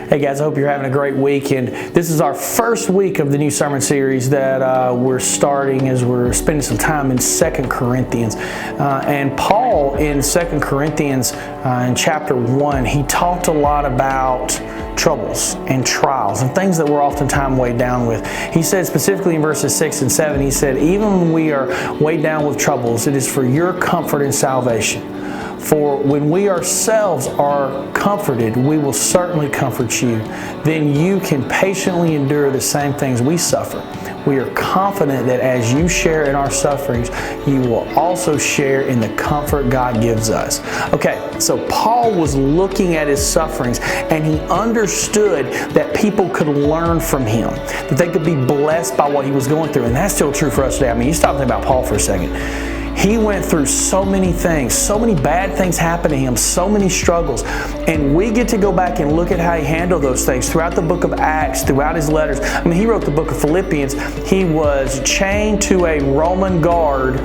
Hey guys, I hope you're having a great week, and this is our first week of the new sermon series that we're starting as we're spending some time in 2 Corinthians. And Paul in 2 Corinthians in chapter 1, he talked a lot about troubles and trials and things that we're oftentimes weighed down with. He said specifically in verses 6 and 7, he said, even when we are weighed down with troubles, it is for your comfort and salvation. For when we ourselves are comforted, we will certainly comfort you. Then you can patiently endure the same things we suffer. We are confident that as you share in our sufferings, you will also share in the comfort God gives us. Okay, so Paul was looking at his sufferings and he understood that people could learn from him, that they could be blessed by what he was going through. And that's still true for us today. I mean, you stop and think about Paul for a second. He went through so many things, so many bad things happened to him, so many struggles. And we get to go back and look at how he handled those things throughout the book of Acts, throughout his letters. I mean, he wrote the book of Philippians. He was chained to a Roman guard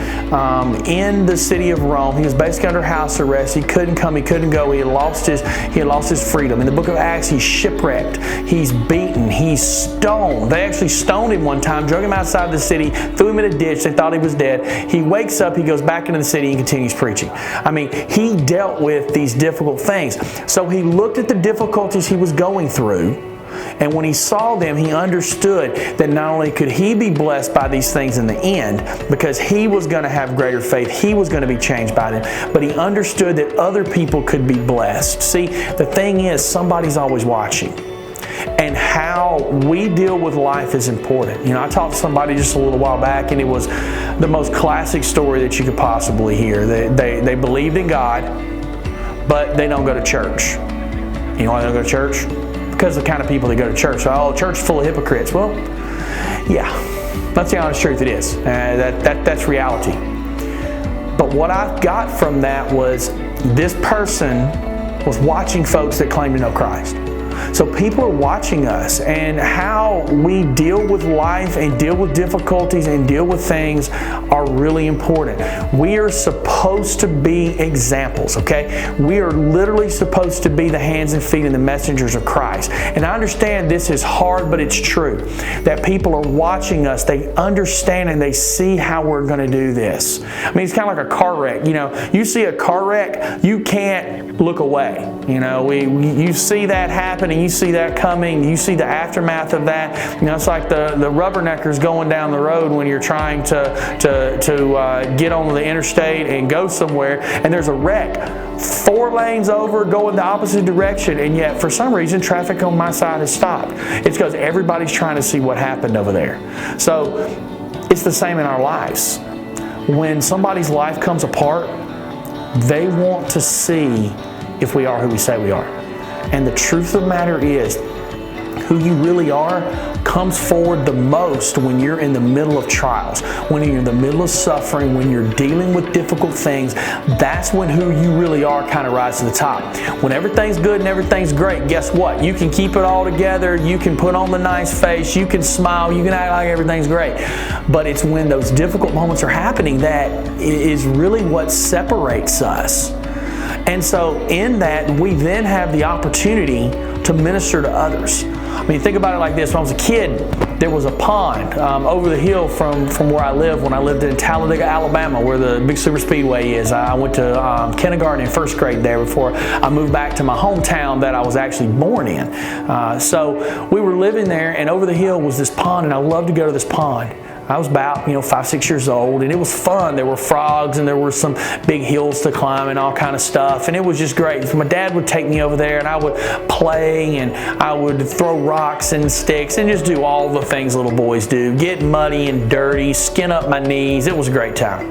in the city of Rome. He was basically under house arrest. He couldn't come, he couldn't go. He had lost his freedom. In the book of Acts, he's shipwrecked, he's beaten, he's stoned. They actually stoned him one time, drug him outside the city, threw him in a ditch. They thought he was dead. He wakes up, he goes back into the city and continues preaching. I mean, he dealt with these difficult things. So he looked at the difficulties he was going through, and when he saw them, he understood that not only could he be blessed by these things in the end, because he was going to have greater faith, he was going to be changed by them, but he understood that other people could be blessed. See, the thing is, somebody's always watching. And how we deal with life is important. You know, I talked to somebody just a little while back, and it was the most classic story that you could possibly hear. They believed in God, but they don't go to church. You know why they don't go to church? Because of the kind of people that go to church. So, church is full of hypocrites. Well, yeah, that's the honest truth. It is. That's reality. But what I got from that was this person was watching folks that claim to know Christ. So people are watching us, and how we deal with life and deal with difficulties and deal with things are really important. We are supposed to be examples, okay? We are literally supposed to be the hands and feet and the messengers of Christ. And I understand this is hard, but it's true. That people are watching us, they understand and they see how we're going to do this. I mean, it's kind of like a car wreck. You know, you see a car wreck, you can't look away. You know, you see that happen, and you see that coming, you see the aftermath of that. You know, it's like the rubberneckers going down the road when you're trying to get on the interstate and go somewhere, and there's a wreck 4 lanes over going the opposite direction, and yet for some reason traffic on my side has stopped. It's because everybody's trying to see what happened over there. So it's the same in our lives. When somebody's life comes apart, they want to see if we are who we say we are. And the truth of the matter is, who you really are comes forward the most when you're in the middle of trials, when you're in the middle of suffering, when you're dealing with difficult things. That's when who you really are kind of rises to the top. When everything's good and everything's great, guess what? You can keep it all together, you can put on the nice face, you can smile, you can act like everything's great. But it's when those difficult moments are happening that is really what separates us. And so in that, we then have the opportunity to minister to others. I mean, think about it like this. When I was a kid, there was a pond over the hill from where I lived when I lived in Talladega, Alabama, where the big super speedway is. I went to kindergarten and first grade there before I moved back to my hometown that I was actually born in. So we were living there, and over the hill was this pond, and I loved to go to this pond. I was about, 5, 6 years old, and it was fun. There were frogs, and there were some big hills to climb and all kind of stuff, and it was just great. So my dad would take me over there, and I would play, and I would throw rocks and sticks and just do all the things little boys do, get muddy and dirty, skin up my knees. It was a great time.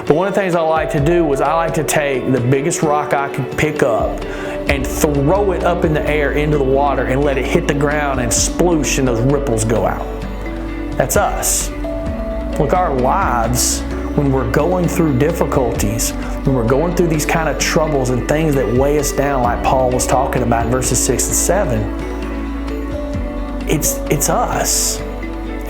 But one of the things I like to do was I like to take the biggest rock I could pick up and throw it up in the air into the water and let it hit the ground and sploosh, and those ripples go out. That's us. Look, our lives, when we're going through difficulties, when we're going through these kind of troubles and things that weigh us down, like Paul was talking about in verses 6 and 7, it's us.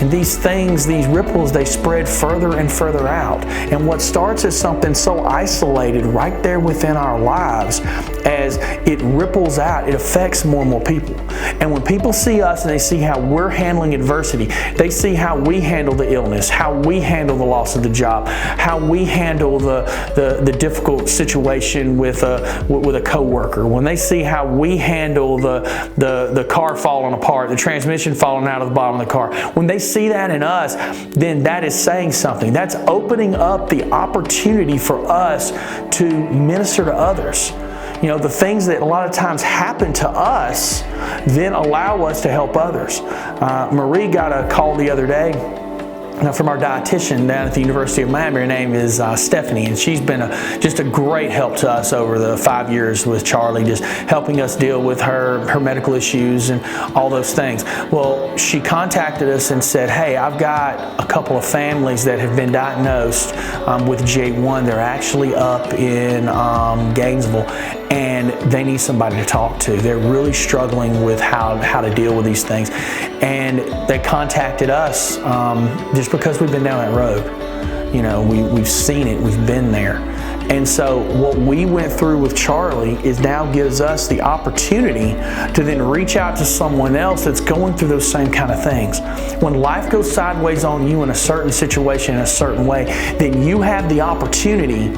And these things, these ripples, they spread further and further out. And what starts as something so isolated right there within our lives, as it ripples out, it affects more and more people. And when people see us and they see how we're handling adversity, they see how we handle the illness, how we handle the loss of the job, how we handle the difficult situation with a coworker, when they see how we handle the car falling apart, the transmission falling out of the bottom of the car, when they see that in us, then that is saying something. That's opening up the opportunity for us to minister to others. You know, the things that a lot of times happen to us then allow us to help others. Marie got a call the other day from our dietitian down at the University of Miami. Her name is Stephanie, and she's been just a great help to us over the 5 years with Charlie, just helping us deal with her medical issues and all those things. Well, she contacted us and said, hey, I've got a couple of families that have been diagnosed with J1. They're actually up in Gainesville, and they need somebody to talk to. They're really struggling with how to deal with these things. And they contacted us just because we've been down that road. You know, we've seen it, we've been there. And so what we went through with Charlie is now gives us the opportunity to then reach out to someone else that's going through those same kind of things. When life goes sideways on you in a certain situation in a certain way, then you have the opportunity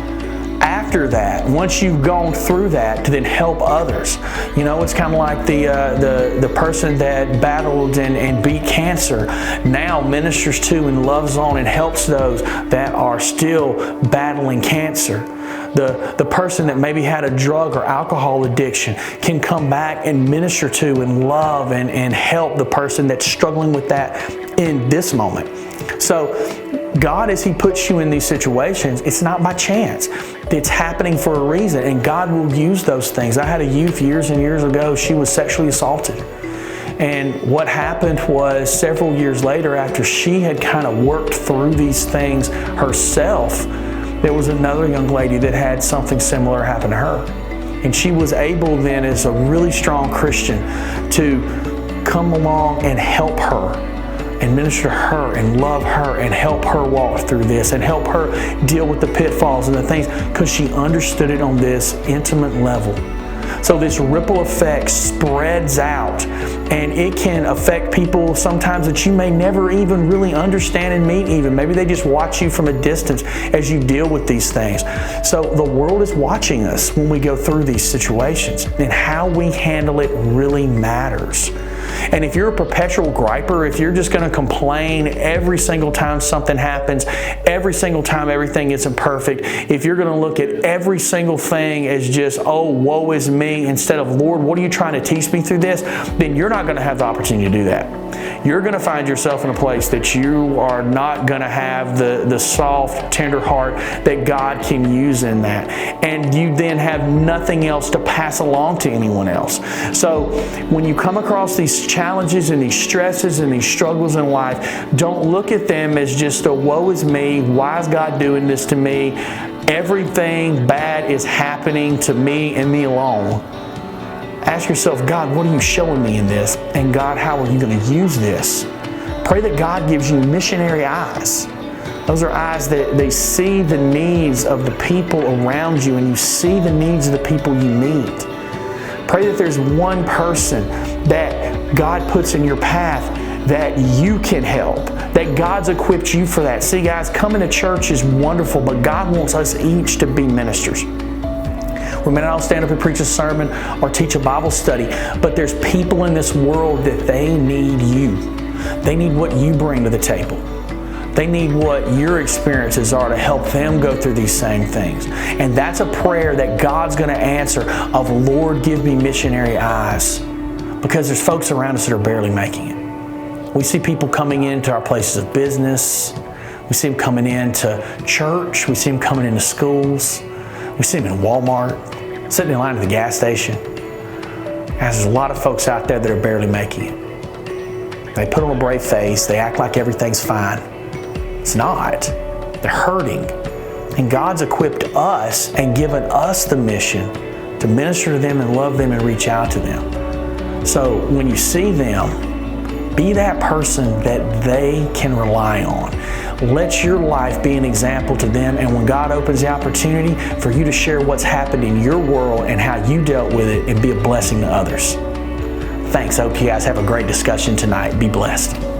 after that, once you've gone through that, to then help others. You know, it's kind of like the person that battled and beat cancer now ministers to and loves on and helps those that are still battling cancer. The person that maybe had a drug or alcohol addiction can come back and minister to and love and help the person that's struggling with that in this moment. So God, as He puts you in these situations, it's not by chance. It's happening for a reason, and God will use those things. I had a youth years and years ago, she was sexually assaulted. And what happened was several years later, after she had kind of worked through these things herself, there was another young lady that had something similar happen to her. And she was able then, as a really strong Christian, to come along and help her and minister to her and love her and help her walk through this and help her deal with the pitfalls and the things, because she understood it on this intimate level. So this ripple effect spreads out, and it can affect people sometimes that you may never even really understand and meet even. Maybe they just watch you from a distance as you deal with these things. So the world is watching us when we go through these situations, and how we handle it really matters. And if you're a perpetual griper, if you're just going to complain every single time something happens, every single time everything isn't perfect, if you're going to look at every single thing as just, oh, woe is me, instead of, Lord, what are you trying to teach me through this? Then you're not going to have the opportunity to do that. You're going to find yourself in a place that you are not going to have the soft, tender heart that God can use in that. And you then have nothing else to pass along to anyone else. So when you come across these challenges and these stresses and these struggles in life, don't look at them as just a woe is me, why is God doing this to me? Everything bad is happening to me and me alone. Ask yourself, God, what are you showing me in this? And God, how are you going to use this? Pray that God gives you missionary eyes. Those are eyes that they see the needs of the people around you, and you see the needs of the people you meet. Pray that there's one person that God puts in your path that you can help, that God's equipped you for that. See, guys, coming to church is wonderful, but God wants us each to be ministers. We may not all stand up and preach a sermon or teach a Bible study, but there's people in this world that they need you. They need what you bring to the table. They need what your experiences are to help them go through these same things. And that's a prayer that God's going to answer of, Lord, give me missionary eyes. Because there's folks around us that are barely making it. We see people coming into our places of business. We see them coming into church. We see them coming into schools. We see them in Walmart, sitting in line at the gas station. Guys, there's a lot of folks out there that are barely making it. They put on a brave face. They act like everything's fine. It's not. They're hurting. And God's equipped us and given us the mission to minister to them and love them and reach out to them. So when you see them, Be that person that they can rely on. Let your life be an example to them, and when God opens the opportunity for you to share what's happened in your world and how you dealt with it, and be a blessing to others. Thanks. I hope you guys have a great discussion tonight. Be blessed.